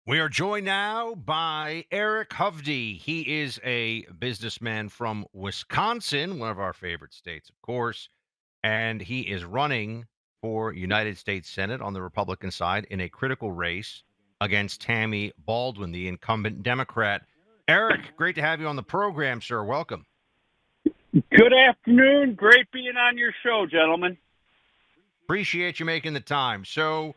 We are joined now by Eric Hovde. He is a businessman from Wisconsin, one of our favorite states, of course, and he is running for United States Senate on the Republican side in a critical race against Tammy Baldwin, the incumbent Democrat. Eric, great to have you on the program, sir. Welcome. Good afternoon. Great being on your show, gentlemen. Appreciate you making the time. So,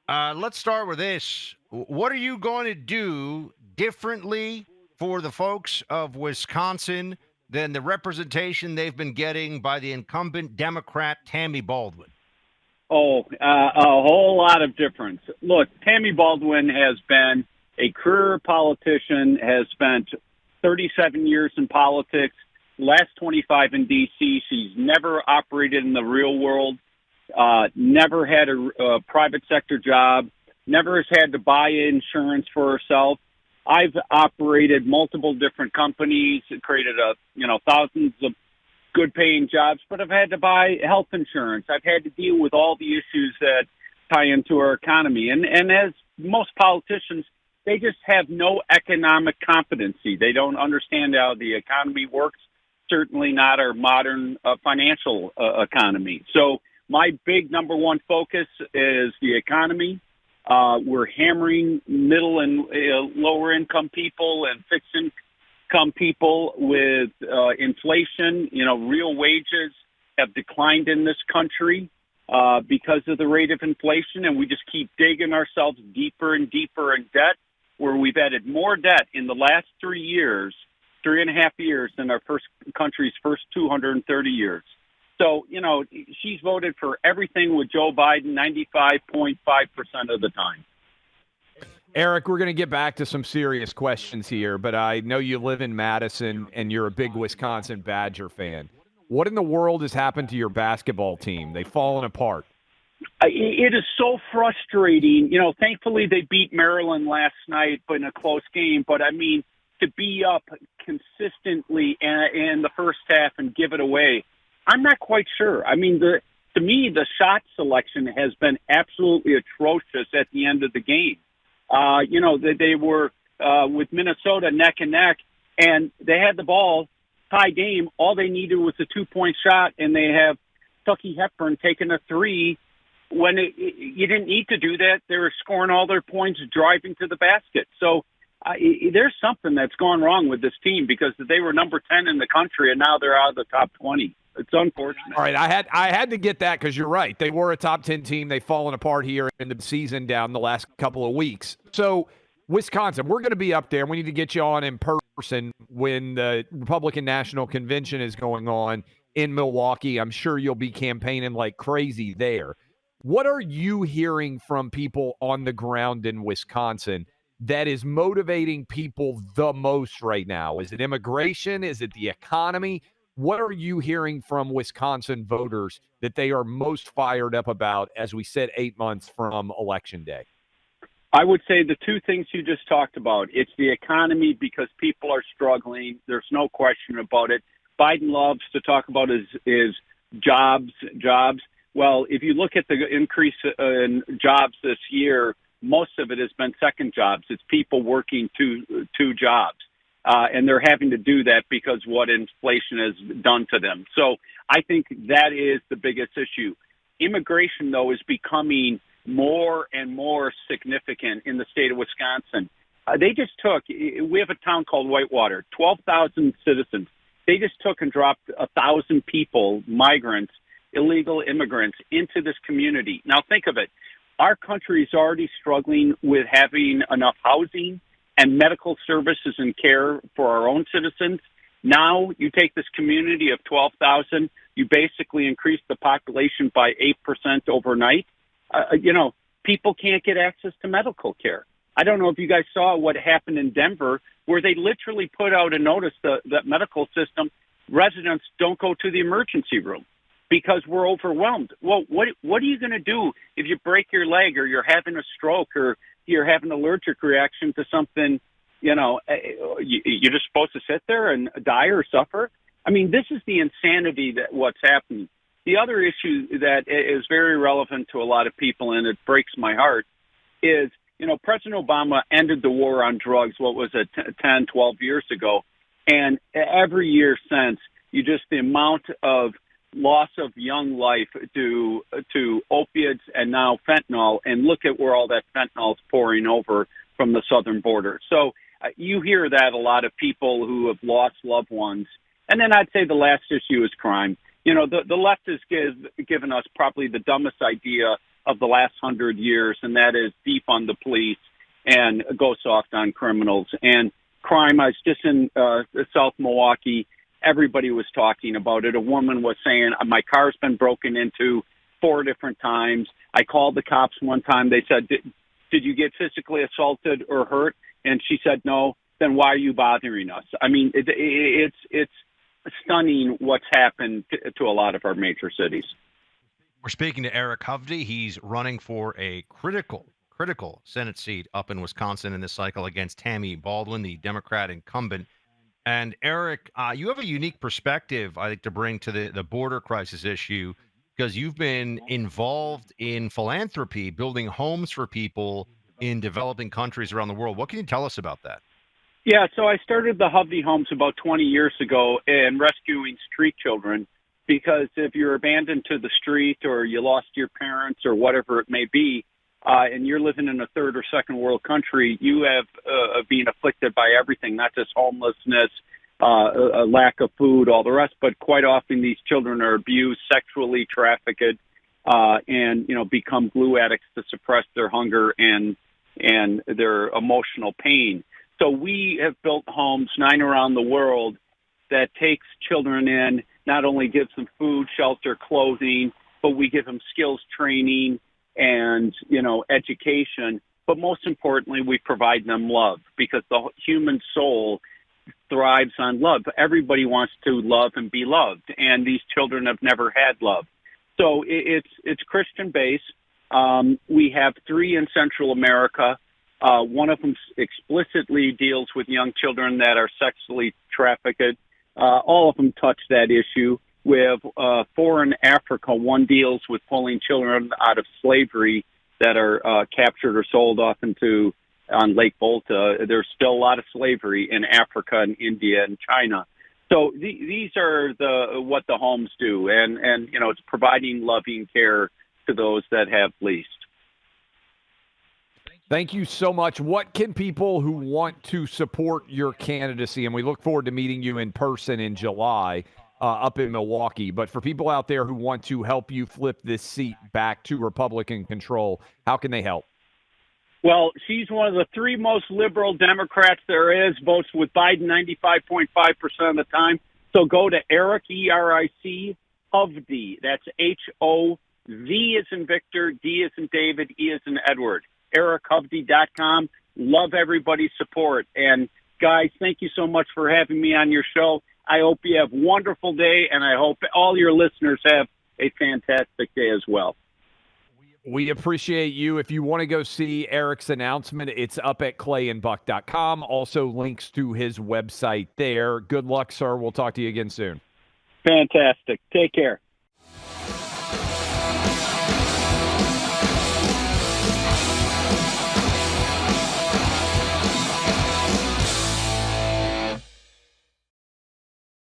let's start with this. What are you going to do differently for the folks of Wisconsin than the representation they've been getting by the incumbent Democrat Tammy Baldwin? A whole lot of difference. Look, Tammy Baldwin has been a career politician, has spent 37 years in politics, last 25 in D.C. She's never operated in the real world, never had a private sector job, never has had to buy insurance for herself. I've operated multiple different companies, created thousands of good paying jobs, but I've had to buy health insurance. I've had to deal with all the issues that tie into our economy. And as most politicians, they just have no economic competency. They don't understand how the economy works, certainly not our modern financial economy. So my big number one focus is the economy. We're hammering middle and lower income people and fixed income people with inflation. Real wages have declined in this country because of the rate of inflation, and we just keep digging ourselves deeper and deeper in debt, where we've added more debt in the last 3.5 years than our country's first 230 years. So, she's voted for everything with Joe Biden 95.5% of the time. Eric, we're going to get back to some serious questions here, but I know you live in Madison and you're a big Wisconsin Badger fan. What in the world has happened to your basketball team? They've fallen apart. It is so frustrating. Thankfully they beat Maryland last night, but in a close game. But, to be up consistently in the first half and give it away, I'm not quite sure. To me, the shot selection has been absolutely atrocious at the end of the game. They were with Minnesota neck and neck, and they had the ball, tie game. All they needed was a 2-point shot, and they have Tucky Hepburn taking a three when you didn't need to do that. They were scoring all their points driving to the basket. So there's something that's gone wrong with this team, because they were number 10 in the country, and now they're out of the top 20. It's unfortunate. All right, I had to get that because you're right. They were a top 10 team. They've fallen apart here in the season down the last couple of weeks. So, Wisconsin, we're going to be up there. We need to get you on in person when the Republican National Convention is going on in Milwaukee. I'm sure you'll be campaigning like crazy there. What are you hearing from people on the ground in Wisconsin that is motivating people the most right now? Is it immigration? Is it the economy? What are you hearing from Wisconsin voters that they are most fired up about as we sit 8 months from Election Day? I would say the two things you just talked about. It's the economy, because people are struggling. There's no question about it. Biden loves to talk about his jobs. Well, if you look at the increase in jobs this year, most of it has been second jobs. It's people working two jobs. And they're having to do that because what inflation has done to them. So I think that is the biggest issue. Immigration, though, is becoming more and more significant in the state of Wisconsin. We have a town called Whitewater, 12,000 citizens. They just took and dropped 1,000 people, migrants, illegal immigrants, into this community. Now think of it. Our country is already struggling with having enough housing and medical services and care for our own citizens. Now you take this community of 12,000, you basically increase the population by 8% overnight. People can't get access to medical care. I don't know if you guys saw what happened in Denver, where they literally put out a notice that medical system residents don't go to the emergency room because we're overwhelmed. Well, what are you going to do if you break your leg, or you're having a stroke, or you're having an allergic reaction to something? You're just supposed to sit there and die or suffer. This is the insanity that what's happening. The other issue that is very relevant to a lot of people, and it breaks my heart, is President Obama ended the war on drugs, what was it, 10, 12 years ago. And every year since, the amount of loss of young life to opiates and now fentanyl, and look at where all that fentanyl is pouring over from the southern border. So you hear that a lot of people who have lost loved ones. And then I'd say the last issue is crime. The left has given us probably the dumbest idea of the last 100 years, and that is defund the police and go soft on criminals. And crime, I was just in South Milwaukee. Everybody was talking about it. A woman was saying, my car's been broken into 4 different times. I called the cops one time. They said, did you get physically assaulted or hurt? And she said, no. Then why are you bothering us? I mean, it's stunning what's happened to a lot of our major cities. We're speaking to Eric Hovde. He's running for a critical Senate seat up in Wisconsin in this cycle against Tammy Baldwin, the Democrat incumbent. And Eric, you have a unique perspective, I think, to bring to the border crisis issue, because you've been involved in philanthropy, building homes for people in developing countries around the world. What can you tell us about that? Yeah, so I started the Hovde Homes about 20 years ago in rescuing street children, because if you're abandoned to the street or you lost your parents or whatever it may be, and you're living in a third or second world country, you have been afflicted by everything, not just homelessness, a lack of food, all the rest, but quite often these children are abused, sexually trafficked, and become glue addicts to suppress their hunger and their emotional pain. So we have built homes, 9 around the world, that takes children in, not only gives them food, shelter, clothing, but we give them skills training and, education. But most importantly, we provide them love, because the human soul thrives on love. Everybody wants to love and be loved, and these children have never had love. So it's Christian-based. We have 3 in Central America. One of them explicitly deals with young children that are sexually trafficked. All of them touch that issue. We have 4 in Africa. One deals with pulling children out of slavery that are captured or sold off on Lake Volta. There's still a lot of slavery in Africa and India and China. So these are what the homes do, and it's providing loving care to those that have least. Thank you so much. What can people who want to support your candidacy, and we look forward to meeting you in person in July up in Milwaukee, but for people out there who want to help you flip this seat back to Republican control, how can they help? Well, she's one of the 3 most liberal Democrats there is, votes with Biden 95.5% of the time. So go to Eric, E-R-I-C, Hovde. That's H-O-V as in Victor, D as in David, E as in Edward. EricHovde.com. Love everybody's support. And guys, thank you so much for having me on your show. I hope you have a wonderful day, and I hope all your listeners have a fantastic day as well. We appreciate you. If you want to go see Eric's announcement, it's up at clayandbuck.com. Also links to his website there. Good luck, sir. We'll talk to you again soon. Fantastic. Take care.